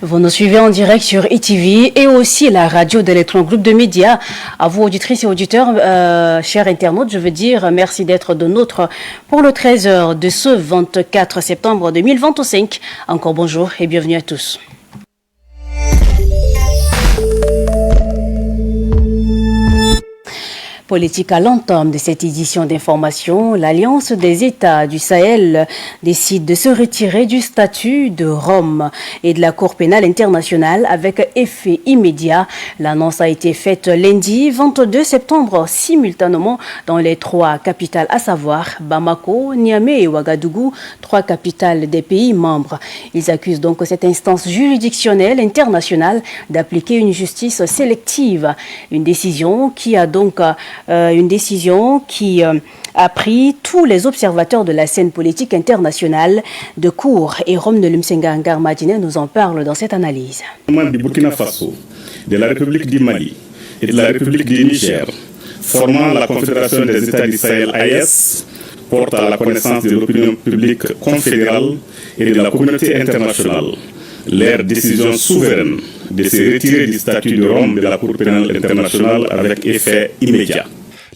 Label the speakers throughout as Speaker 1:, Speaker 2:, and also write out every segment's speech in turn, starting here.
Speaker 1: Vous nous suivez en direct sur ETV et aussi la radio d'Electron Group de médias. À vous, auditrices et auditeurs, chers internautes, je veux dire merci d'être de nôtres pour le 13h de ce 24 septembre 2025. Encore bonjour et bienvenue à tous. Politique à l'entame de cette édition d'information, l'Alliance des États du Sahel décide de se retirer du statut de Rome et de la Cour pénale internationale avec effet immédiat. L'annonce a été faite lundi 22 septembre simultanément dans les trois capitales, à savoir Bamako, Niamey et Ouagadougou, trois capitales des pays membres. Ils accusent donc cette instance juridictionnelle internationale d'appliquer une justice sélective, une décision qui a pris tous les observateurs de la scène politique internationale de court. Et Rome de Lumsenga Ngarmadine nous en parle dans cette analyse.
Speaker 2: Du Burkina Faso, de la République du Mali et de la République du Niger, formant la Confédération des États du Sahel AES, porte à la connaissance de l'opinion publique confédérale et de la communauté internationale leur décision souveraine de se retirer du statut de Rome de la Cour pénale internationale avec effet immédiat.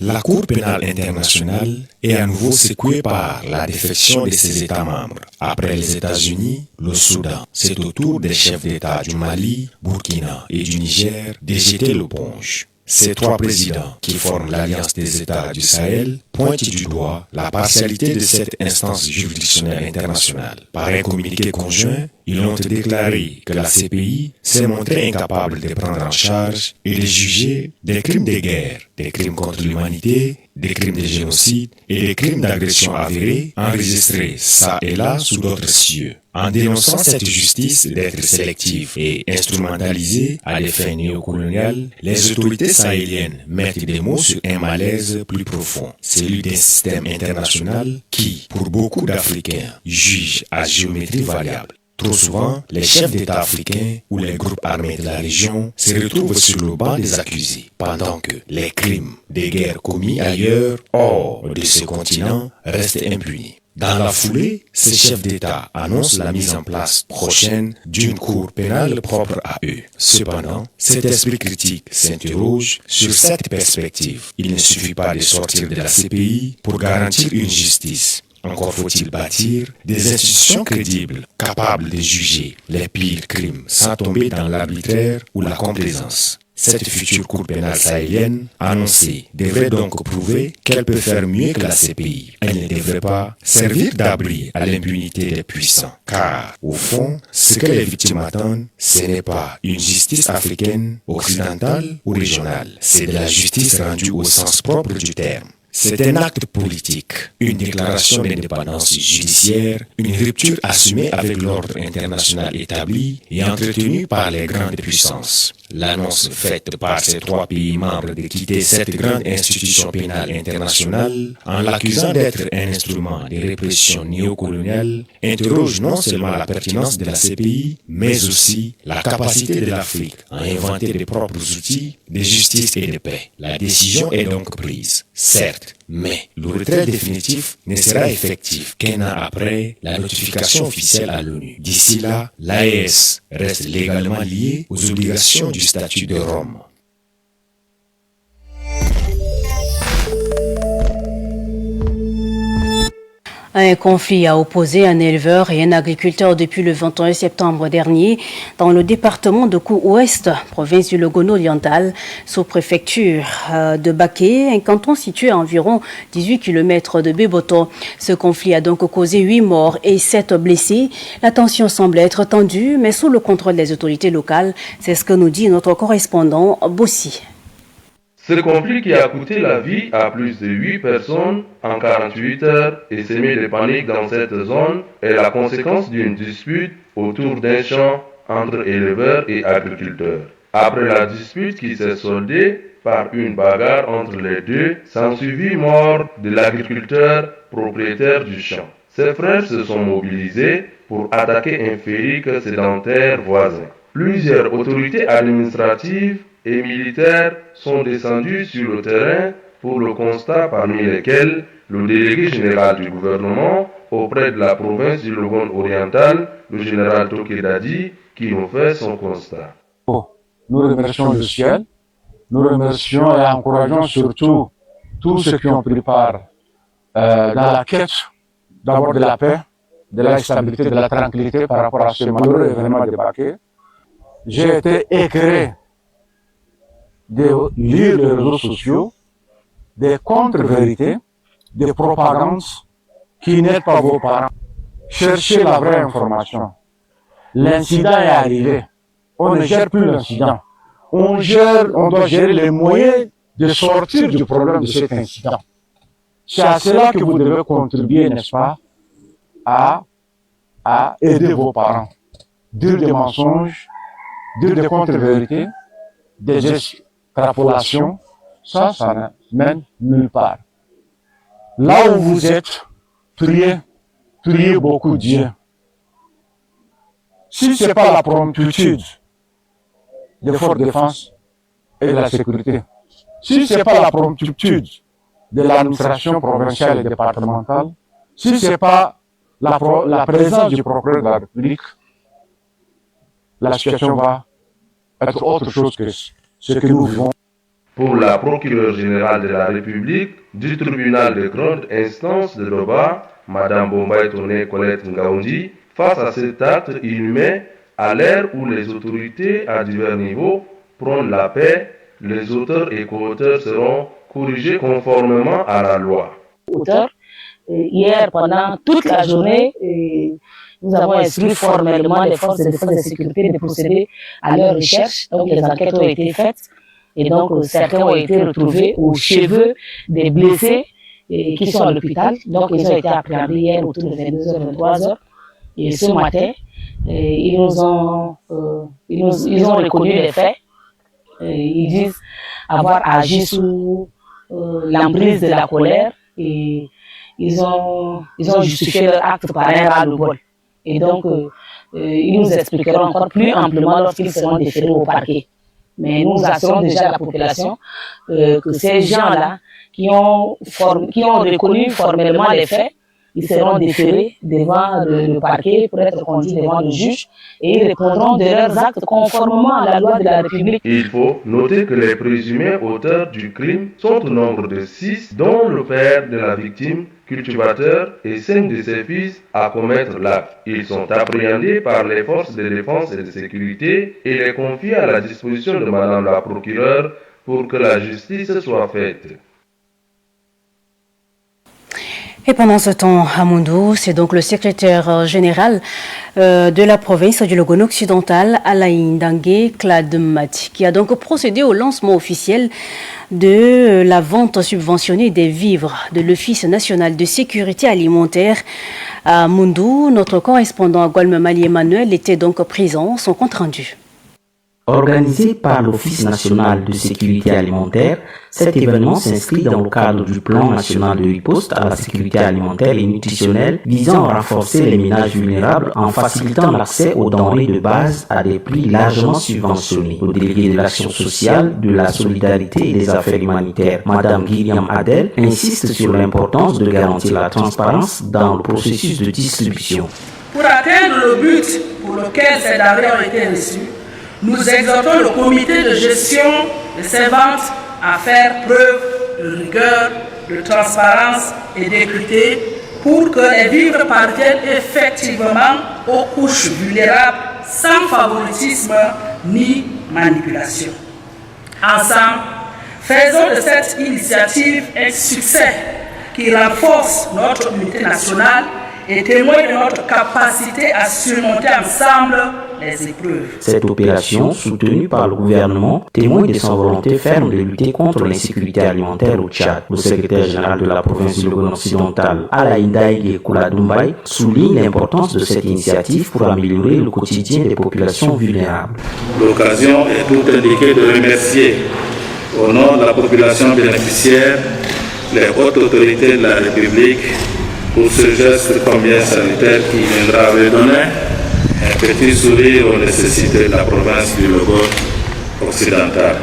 Speaker 3: La Cour pénale internationale est à nouveau secouée par la défection de ses États membres. Après les États-Unis, le Soudan, c'est au tour des chefs d'État du Mali, Burkina et du Niger de jeter l'éponge. Ces trois présidents qui forment l'Alliance des États du Sahel pointent du doigt la partialité de cette instance juridictionnelle internationale. Par un communiqué conjoint, ils ont déclaré que la CPI s'est montrée incapable de prendre en charge et de juger des crimes de guerre, des crimes contre l'humanité, des crimes de génocide et des crimes d'agression avérés enregistrés ça et là sous d'autres cieux. En dénonçant cette justice d'être sélective et instrumentalisée à des fins néocoloniales, les autorités sahéliennes mettent des mots sur un malaise plus profond, celui d'un système international qui, pour beaucoup d'Africains, juge à géométrie variable. Trop souvent, les chefs d'État africains ou les groupes armés de la région se retrouvent sur le banc des accusés, pendant que les crimes des guerres commis ailleurs, hors de ce continent, restent impunis. Dans la foulée, ces chefs d'État annoncent la mise en place prochaine d'une cour pénale propre à eux. Cependant, cet esprit critique s'interroge sur cette perspective. Il ne suffit pas de sortir de la CPI pour garantir une justice. Encore faut-il bâtir des institutions crédibles, capables de juger les pires crimes sans tomber dans l'arbitraire ou la complaisance. Cette future Cour pénale sahélienne, annoncée, devrait donc prouver qu'elle peut faire mieux que la CPI. Elle ne devrait pas servir d'abri à l'impunité des puissants. Car, au fond, ce que les victimes attendent, ce n'est pas une justice africaine, occidentale ou régionale. C'est de la justice rendue au sens propre du terme. C'est un acte politique, une déclaration d'indépendance judiciaire, une rupture assumée avec l'ordre international établi et entretenu par les grandes puissances. L'annonce faite par ces trois pays membres de quitter cette grande institution pénale internationale en l'accusant d'être un instrument de répression néocoloniale interroge non seulement la pertinence de la CPI, mais aussi la capacité de l'Afrique à inventer des propres outils de justice et de paix. La décision est donc prise, certes, mais le retrait définitif ne sera effectif qu'un an après la notification officielle à l'ONU. D'ici là, l'AES reste légalement liée aux obligations du statut de Rome.
Speaker 1: Un conflit a opposé un éleveur et un agriculteur depuis le 21 septembre dernier dans le département de Kou-Ouest, province du Logone-Oriental, sous-préfecture de Baké, un canton situé à environ 18 km de Béboto. Ce conflit a donc causé 8 morts et 7 blessés. La tension semble être tendue, mais sous le contrôle des autorités locales. C'est ce que nous dit notre correspondant Bossi.
Speaker 4: Ce conflit qui a coûté la vie à plus de 8 personnes en 48 heures et semé de panique dans cette zone est la conséquence d'une dispute autour d'un champ entre éleveurs et agriculteurs. Après la dispute qui s'est soldée par une bagarre entre les deux, s'ensuivit mort de l'agriculteur propriétaire du champ. Ses frères se sont mobilisés pour attaquer un ferrique sédentaire voisin. Plusieurs autorités administratives et militaires sont descendus sur le terrain pour le constat, parmi lesquels Le délégué général du gouvernement auprès de la province du Logone oriental, le général Tokedadi, qui nous fait son constat.
Speaker 5: Nous remercions le ciel, nous remercions et encourageons surtout tous ceux qui ont pris part dans la quête d'abord de la paix, de la stabilité, de la tranquillité par rapport à ce malheureux événement de Baké. J'ai été éclairé de lire les réseaux sociaux, des contre-vérités, des propagandes qui n'aident pas vos parents. Cherchez la vraie information. L'incident est arrivé. On ne gère plus l'incident. On doit gérer les moyens de sortir du problème de cet incident. C'est à cela que vous devez contribuer, n'est-ce pas, à aider vos parents. Dire des mensonges, dire des contre-vérités, des extrapolations, ça ne mène nulle part. Là où vous êtes, priez beaucoup Dieu. Si ce n'est pas la promptitude des forces de défense et de la sécurité, si ce n'est pas la promptitude de l'administration provinciale et départementale, si ce n'est pas la présence du procureur de la République, la situation va être autre chose que ce que nous vivons.
Speaker 4: Pour la procureure générale de la République du tribunal de grande instance de Doba, Mme Bombay Toné Colette Ngaoundi, face à cet acte inhumain, à l'ère où les autorités à divers niveaux prônent la paix, les auteurs et co-auteurs seront corrigés conformément à la loi.
Speaker 6: Hier, pendant toute la journée, nous avons instruit formellement les forces de défense et de sécurité de procéder à leur recherche. Donc les enquêtes ont été faites et donc certains ont été retrouvés aux cheveux des blessés qui sont à l'hôpital. Donc ils ont été appréhendés hier autour de 22h, 23h. Et ce matin, ils ont reconnu les faits. Ils disent avoir agi sous l'emprise de la colère et ils ont justifié leur acte par un ras-le-bol. Et donc, ils nous expliqueront encore plus amplement lorsqu'ils seront déférés au parquet. Mais nous assurons déjà à la population que ces gens-là qui ont reconnu formellement les faits, ils seront déférés devant le parquet pour être conduits devant le juge et ils répondront de leurs actes conformément à la loi de la République.
Speaker 4: Il faut noter que les présumés auteurs du crime sont au nombre de 6, dont le père de la victime, cultivateur, et 5 de ses fils à commettre l'acte. Ils sont appréhendés par les forces de défense et de sécurité et les confiés à la disposition de Madame la procureure pour que la justice soit faite.
Speaker 1: Et pendant ce temps, à Moundou, c'est donc le secrétaire général de la province du Logone occidental, Alain Dangue Klademati, qui a donc procédé au lancement officiel de la vente subventionnée des vivres de l'Office national de sécurité alimentaire à Moundou. Notre correspondant à Gualmemali Emmanuel était donc présent, son compte rendu.
Speaker 7: Organisé par l'Office national de sécurité alimentaire, cet événement s'inscrit dans le cadre du plan national de riposte à la sécurité alimentaire et nutritionnelle visant à renforcer les ménages vulnérables en facilitant l'accès aux denrées de base à des prix largement subventionnés. Le délégué de l'action sociale, de la solidarité et des affaires humanitaires, Madame Guillaume Adel, insiste sur l'importance de garantir la transparence dans le processus de distribution.
Speaker 8: Pour atteindre le but pour lequel ces denrées ont été reçues, nous exhortons le comité de gestion de ces ventes à faire preuve de rigueur, de transparence et d'équité pour que les vivres parviennent effectivement aux couches vulnérables sans favoritisme ni manipulation. Ensemble, faisons de cette initiative un succès qui renforce notre unité nationale et témoigne de notre capacité à surmonter ensemble les épreuves.
Speaker 7: Cette opération, soutenue par le gouvernement, témoigne de sa volonté ferme de lutter contre l'insécurité alimentaire au Tchad. Le secrétaire général de la province du Logone occidental, Alain Dangue Klademati, souligne l'importance de cette initiative pour améliorer le quotidien des populations vulnérables.
Speaker 2: L'occasion est tout indiquée de remercier, au nom de la population bénéficiaire, les hautes autorités de la République pour ce geste combien salutaire qui viendra redonner un petit sourire aux nécessités de la province du Logone occidental.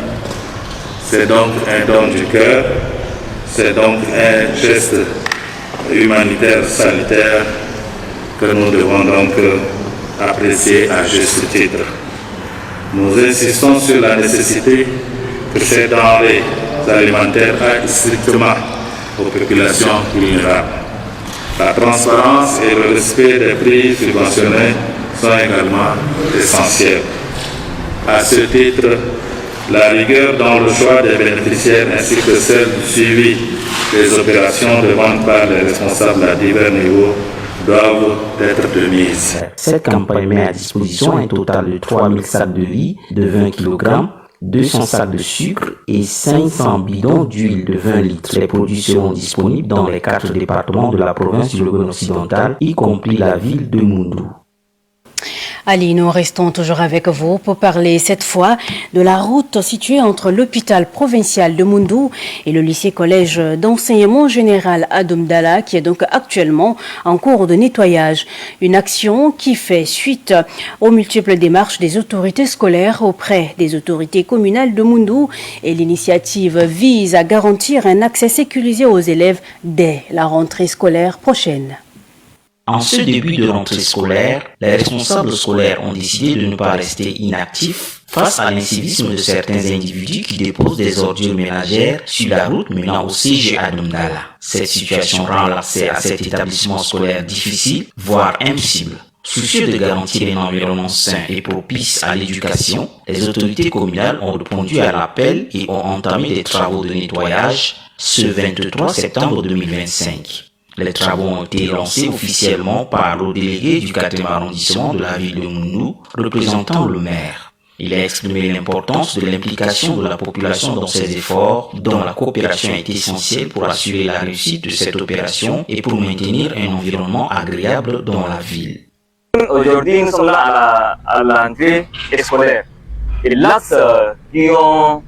Speaker 2: C'est donc un don du cœur, c'est donc un geste humanitaire, sanitaire que nous devons donc apprécier à juste titre. Nous insistons sur la nécessité que ces denrées alimentaires aillent strictement aux populations vulnérables. La transparence et le respect des prix subventionnés sont également essentiels. À ce titre, la rigueur dans le choix des bénéficiaires ainsi que celle du suivi des opérations de vente par les responsables à divers niveaux doivent être de mise.
Speaker 7: Cette campagne met à disposition un total de 3000 sacs de riz de 20 kg, 200 sacs de sucre et 500 bidons d'huile de 20 litres. Les produits seront disponibles dans les 4 départements de la province du Logone occidental, y compris la ville de Moundou.
Speaker 1: Ali, nous restons toujours avec vous pour parler cette fois de la route située entre l'hôpital provincial de Moundou et le lycée-collège d'enseignement général à Domdala qui est donc actuellement en cours de nettoyage. Une action qui fait suite aux multiples démarches des autorités scolaires auprès des autorités communales de Moundou et l'initiative vise à garantir un accès sécurisé aux élèves dès la rentrée scolaire prochaine.
Speaker 7: En ce début de rentrée scolaire, les responsables scolaires ont décidé de ne pas rester inactifs face à l'incivisme de certains individus qui déposent des ordures ménagères sur la route menant au CG à Domdala. Cette situation rend l'accès à cet établissement scolaire difficile, voire impossible. Soucieux de garantir un environnement sain et propice à l'éducation, les autorités communales ont répondu à l'appel et ont entamé des travaux de nettoyage ce 23 septembre 2025. Les travaux ont été lancés officiellement par le délégué du 4e arrondissement de la ville de Moundou, représentant le maire. Il a exprimé l'importance de l'implication de la population dans ces efforts, dont la coopération est essentielle pour assurer la réussite de cette opération et pour maintenir un environnement agréable dans la ville.
Speaker 9: Aujourd'hui, nous sommes là à l'entrée scolaire. Et l'axe qui ont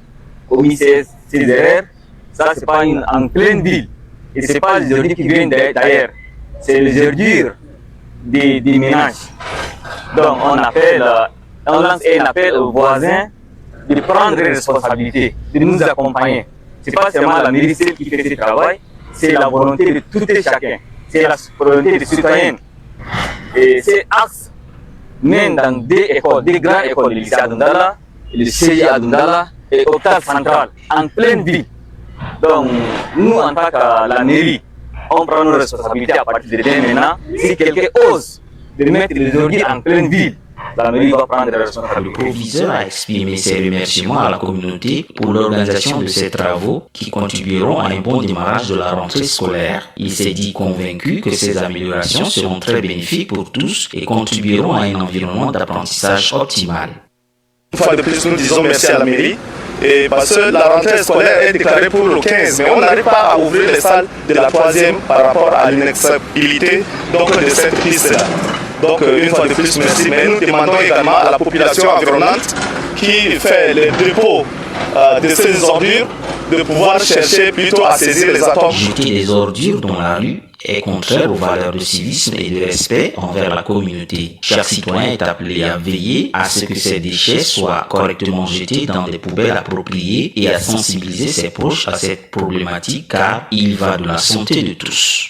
Speaker 9: commis ces erreurs, ça c'est pas en pleine ville. Et ce n'est pas les ordures qui viennent d'ailleurs, c'est les ordures des ménages. Donc on lance un appel aux voisins de prendre les responsabilités, de nous accompagner. Ce n'est pas seulement la mairie qui fait ce travail, c'est la volonté de tout et chacun, c'est la volonté des citoyens. Et ces axes mènent dans deux grandes écoles, le lycée à Domdala, le CI à Domdala et l'hôpital central, en pleine ville. Donc, nous, en tant que la mairie, on prend nos responsabilités à partir de maintenant. Si quelqu'un ose de mettre les ordures en pleine ville, la mairie va prendre les responsabilités.
Speaker 7: Le proviseur a exprimé ses remerciements à la communauté pour l'organisation de ces travaux qui contribueront à un bon démarrage de la rentrée scolaire. Il s'est dit convaincu que ces améliorations seront très bénéfiques pour tous et contribueront à un environnement d'apprentissage optimal.
Speaker 10: Une fois de plus, nous disons merci à la mairie. Et parce que la rentrée scolaire est déclarée pour le 15, mais on n'arrive pas à ouvrir les salles de la 3e par rapport à l'inacceptabilité de cette piste-là. Donc une fois de plus, merci. Mais nous demandons également à la population environnante qui fait les dépôts de ces ordures de pouvoir chercher plutôt à saisir les atomes.
Speaker 7: Jeter des ordures dans la rue est contraire aux valeurs de civisme et de respect envers la communauté. Chaque citoyen est appelé à veiller à ce que ses déchets soient correctement jetés dans des poubelles appropriées et à sensibiliser ses proches à cette problématique car il va de la santé de tous.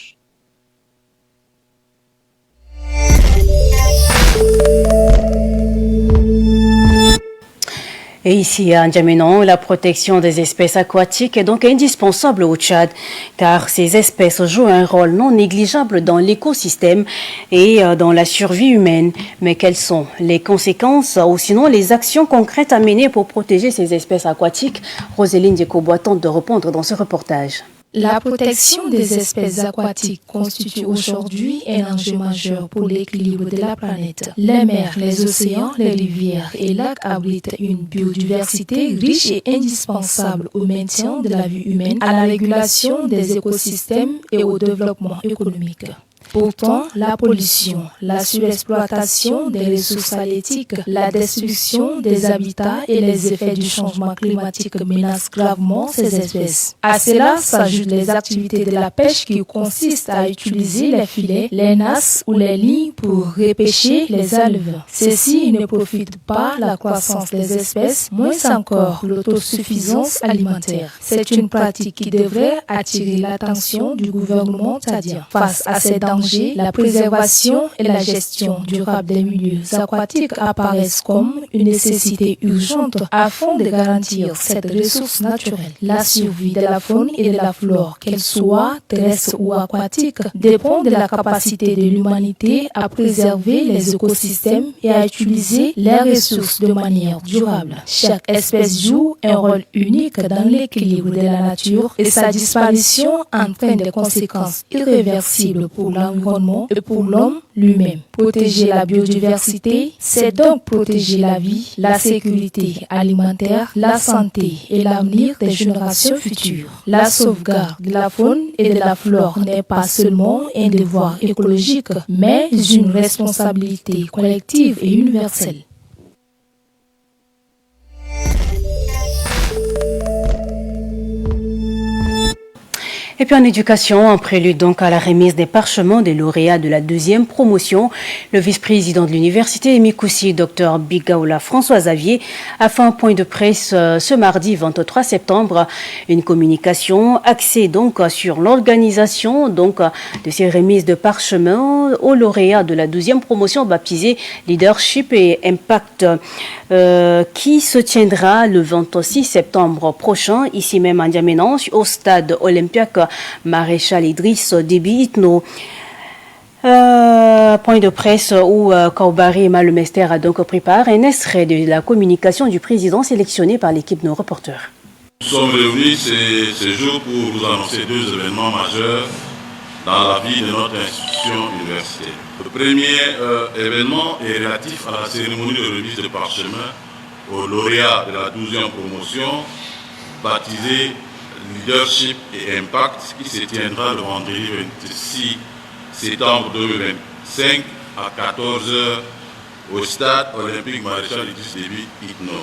Speaker 1: Et ici à N'Djamena, la protection des espèces aquatiques est donc indispensable au Tchad, car ces espèces jouent un rôle non négligeable dans l'écosystème et dans la survie humaine. Mais quelles sont les conséquences ou sinon les actions concrètes à mener pour protéger ces espèces aquatiques? Roséline Diekobois tente de répondre dans ce reportage.
Speaker 11: La protection des espèces aquatiques constitue aujourd'hui un enjeu majeur pour l'équilibre de la planète. Les mers, les océans, les rivières et lacs abritent une biodiversité riche et indispensable au maintien de la vie humaine, à la régulation des écosystèmes et au développement économique. Pourtant, la pollution, la surexploitation des ressources halieutiques, la destruction des habitats et les effets du changement climatique menacent gravement ces espèces. À cela s'ajoutent les activités de la pêche qui consistent à utiliser les filets, les nasses ou les lignes pour repêcher les alves. Ceci ne profite pas la croissance des espèces, moins encore l'autosuffisance alimentaire. C'est une pratique qui devrait attirer l'attention du gouvernement tchadien. Face à ces dangers, la préservation et la gestion durable des milieux aquatiques apparaissent comme une nécessité urgente afin de garantir cette ressource naturelle. La survie de la faune et de la flore, qu'elle soit terrestre ou aquatique, dépend de la capacité de l'humanité à préserver les écosystèmes et à utiliser les ressources de manière durable. Chaque espèce joue un rôle unique dans l'équilibre de la nature et sa disparition entraîne des conséquences irréversibles pour l'environnement et pour l'homme lui-même. Protéger la biodiversité, c'est donc protéger la vie, la sécurité alimentaire, la santé et l'avenir des générations futures. La sauvegarde de la faune et de la flore n'est pas seulement un devoir écologique, mais une responsabilité collective et universelle.
Speaker 1: Et puis en éducation, en prélude donc à la remise des parchemins des lauréats de la 2e promotion, le vice-président de l'université Mikoussi, Dr Bigaoula François Xavier, a fait un point de presse ce mardi 23 septembre. Une communication axée donc sur l'organisation donc de ces remises de parchemins aux lauréats de la 12e promotion baptisée Leadership et Impact, qui se tiendra le 26 septembre prochain, ici même à N'Djamena, au stade olympique Maréchal Idriss Déby Itno. Point de presse où Kaubari Malumester a donc pris part un extrait de la communication du président sélectionné par l'équipe de nos reporters.
Speaker 12: Nous sommes réunis ce jour pour vous annoncer 2 événements majeurs dans la vie de notre institution universitaire. Le premier événement est relatif à la cérémonie de remise de parchemin aux lauréats de la 12e promotion baptisée Leadership et Impact, qui se tiendra le vendredi 26 septembre 2025 à 14h au stade olympique Maréchal Idriss Déby Itno.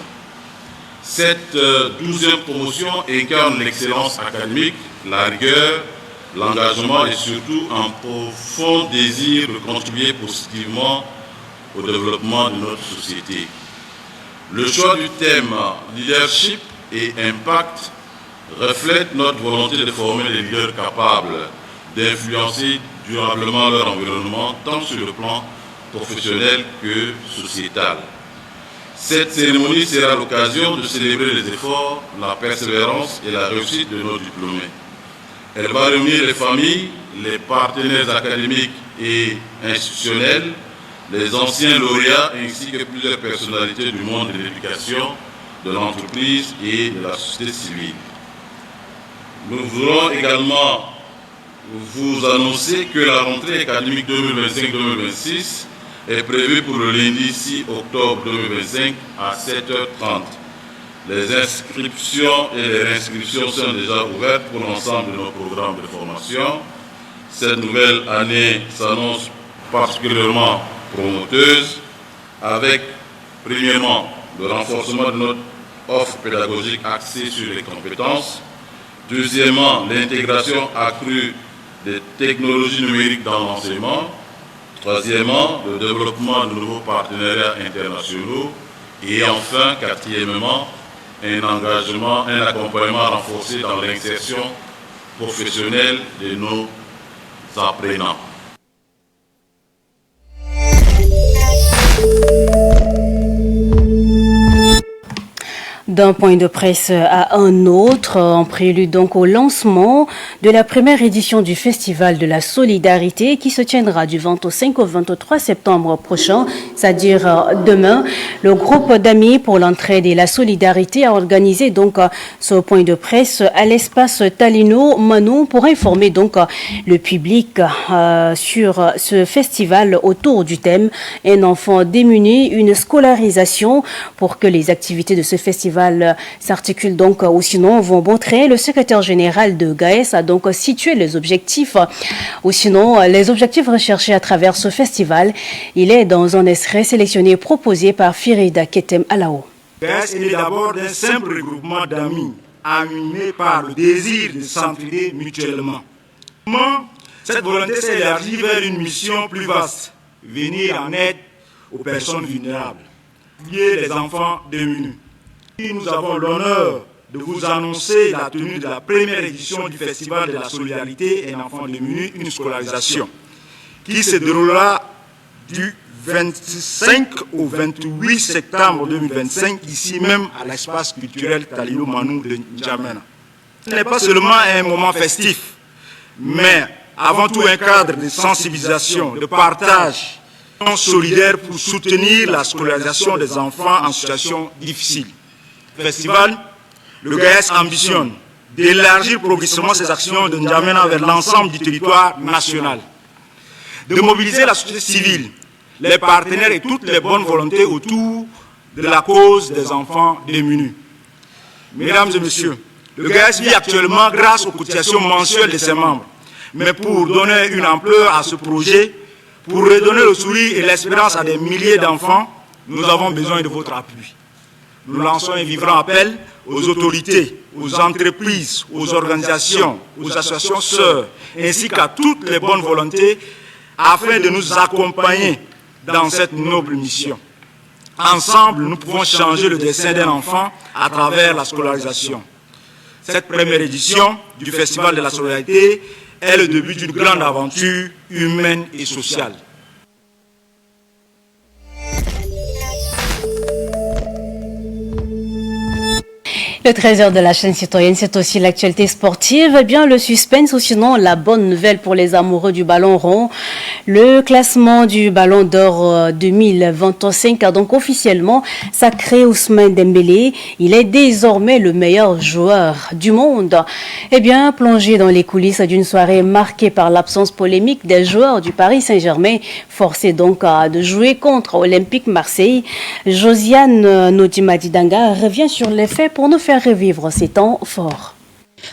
Speaker 12: Cette 12e promotion incarne l'excellence académique, la rigueur, l'engagement et surtout un profond désir de contribuer positivement au développement de notre société. Le choix du thème Leadership et Impact reflète notre volonté de former des leaders capables d'influencer durablement leur environnement, tant sur le plan professionnel que sociétal. Cette cérémonie sera l'occasion de célébrer les efforts, la persévérance et la réussite de nos diplômés. Elle va réunir les familles, les partenaires académiques et institutionnels, les anciens lauréats ainsi que plusieurs personnalités du monde de l'éducation, de l'entreprise et de la société civile. Nous voulons également vous annoncer que la rentrée académique 2025-2026 est prévue pour le lundi 6 octobre 2025 à 7h30. Les inscriptions et les réinscriptions sont déjà ouvertes pour l'ensemble de nos programmes de formation. Cette nouvelle année s'annonce particulièrement promoteuse avec, premièrement, le renforcement de notre offre pédagogique axée sur les compétences. Deuxièmement, l'intégration accrue des technologies numériques dans l'enseignement. Troisièmement, le développement de nouveaux partenariats internationaux. Et enfin, quatrièmement, un accompagnement renforcé dans l'insertion professionnelle de nos apprenants.
Speaker 1: D'un point de presse à un autre, en prélude donc au lancement de la première édition du Festival de la Solidarité qui se tiendra du 25 au 23 septembre prochain, c'est-à-dire demain. Le groupe d'amis pour l'entraide et la solidarité a organisé donc ce point de presse à l'espace Talino Manou pour informer donc le public sur ce festival autour du thème « Un enfant démuni, une scolarisation » pour que les activités de ce festival festival s'articule donc, ou sinon vont montrer. Le secrétaire général de GAES a donc situé les objectifs, ou sinon les objectifs recherchés à travers ce festival. Il est dans un extrait sélectionné proposé par Firida Ketem Alao.
Speaker 13: GAES est d'abord d'un simple regroupement d'amis, animés par le désir de s'entraider mutuellement. Cette volonté s'est élargie vers une mission plus vaste, venir en aide aux personnes vulnérables, les enfants démunis. Nous avons l'honneur de vous annoncer la tenue de la première édition du Festival de la Solidarité et Enfants démunis, une scolarisation, qui se déroulera du 25 au 28 septembre 2025, ici même à l'espace culturel Talilou Manou de N'Djamena. Ce n'est pas seulement un moment festif, mais avant tout un cadre de sensibilisation, de partage solidaire pour soutenir la scolarisation des enfants en situation difficile. Festival, le GAES ambitionne d'élargir progressivement ses actions de N'Djamena vers l'ensemble du territoire national, de mobiliser la société civile, les partenaires et toutes les bonnes volontés autour de la cause des enfants démunis. Mesdames et messieurs, le GAES vit actuellement grâce aux cotisations mensuelles de ses membres. Mais pour donner une ampleur à ce projet, pour redonner le sourire et l'espérance à des milliers d'enfants, nous avons besoin de votre appui. Nous lançons un vibrant appel aux autorités, aux entreprises, aux organisations, aux associations sœurs, ainsi qu'à toutes les bonnes volontés, afin de nous accompagner dans cette noble mission. Ensemble, nous pouvons changer le destin d'un enfant à travers la scolarisation. Cette première édition du Festival de la Solidarité est le début d'une grande aventure humaine et sociale.
Speaker 1: Le 13h de la chaîne citoyenne, c'est aussi l'actualité sportive. Eh bien, le suspense ou sinon la bonne nouvelle pour les amoureux du ballon rond. Le classement du Ballon d'Or 2025 a donc officiellement sacré Ousmane Dembélé. Il est désormais le meilleur joueur du monde. Eh bien, plongé dans les coulisses d'une soirée marquée par l'absence polémique des joueurs du Paris Saint-Germain, forcés donc de jouer contre Olympique Marseille, Josiane Nodimadidanga revient sur les faits pour nous faire revivre ces temps forts.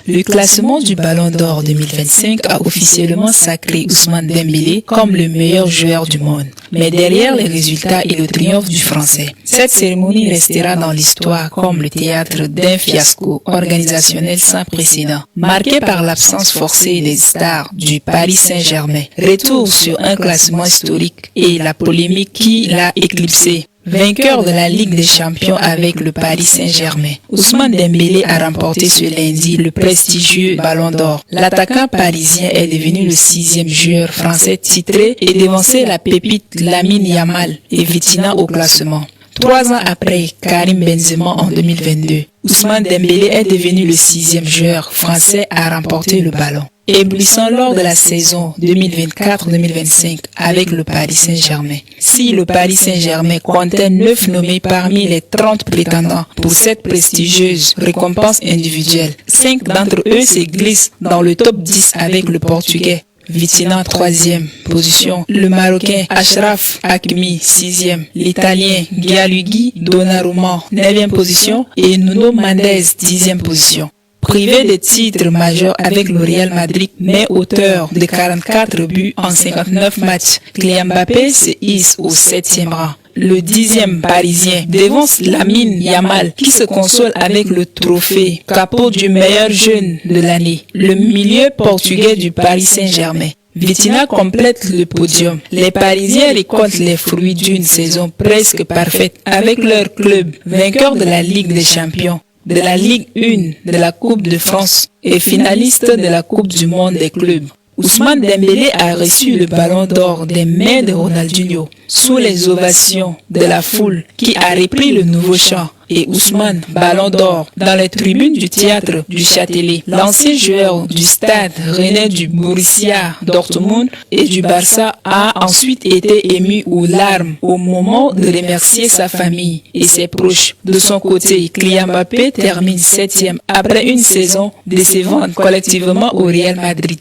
Speaker 11: Le classement du Ballon d'Or 2025 a officiellement sacré Ousmane Dembélé comme le meilleur joueur du monde. Mais derrière les résultats et le triomphe du Français, cette cérémonie restera dans l'histoire comme le théâtre d'un fiasco organisationnel sans précédent, marqué par l'absence forcée des stars du Paris Saint-Germain. Retour sur un classement historique et la polémique qui l'a éclipsé. Vainqueur de la Ligue des Champions avec le Paris Saint-Germain, Ousmane Dembélé a remporté ce lundi le prestigieux Ballon d'Or. L'attaquant parisien est devenu le 6e joueur français titré et devancé la pépite Lamine Yamal et Vitinha au classement. 3 ans après Karim Benzema en 2022, Ousmane Dembélé est devenu le 6e joueur français à remporter le ballon. Éblouissant lors de la saison 2024-2025 avec le Paris Saint-Germain. Si le Paris Saint-Germain comptait 9 nommés parmi les 30 prétendants pour cette prestigieuse récompense individuelle, 5 d'entre eux se glissent dans le top 10 avec le Portugais Vitinha 3e position, le Marocain Achraf Hakimi 6e, l'Italien Gianluigi Donnarumma 9e position et Nuno Mendes 10e position. Privé de titres majeurs avec le Real Madrid, mais auteur de 44 buts en 59 matchs, Kylian Mbappé se hisse au 7e rang. Le 10e parisien devance Lamine Yamal qui se console avec le trophée capot du meilleur jeune de l'année, le milieu portugais du Paris Saint-Germain. Vitinha complète le podium. Les Parisiens récoltent les fruits d'une saison presque parfaite avec leur club, vainqueur de la Ligue des Champions, de la Ligue 1, de la Coupe de France et finaliste de la Coupe du Monde des clubs. Ousmane Dembélé a reçu le Ballon d'Or des mains de Ronaldinho sous les ovations de la foule qui a repris le nouveau chant. Et Ousmane, Ballon d'Or, dans les tribunes du théâtre du Châtelet. L'ancien joueur du stade rennais du Borussia Dortmund et du Barça a ensuite été ému aux larmes au moment de remercier sa famille et ses proches. De son côté, Kylian Mbappé termine 7e après une saison décevante collectivement au Real Madrid.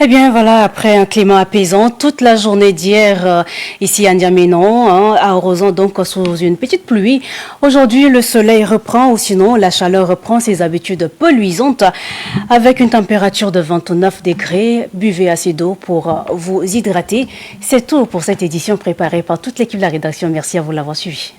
Speaker 1: Eh bien voilà, après un climat apaisant, toute la journée d'hier ici à N'Djamena, arrosant donc sous une petite pluie. Aujourd'hui, le soleil reprend ou sinon la chaleur reprend ses habitudes polluisantes avec une température de 29 degrés. Buvez assez d'eau pour vous hydrater. C'est tout pour cette édition préparée par toute l'équipe de la rédaction. Merci à vous de l'avoir suivi.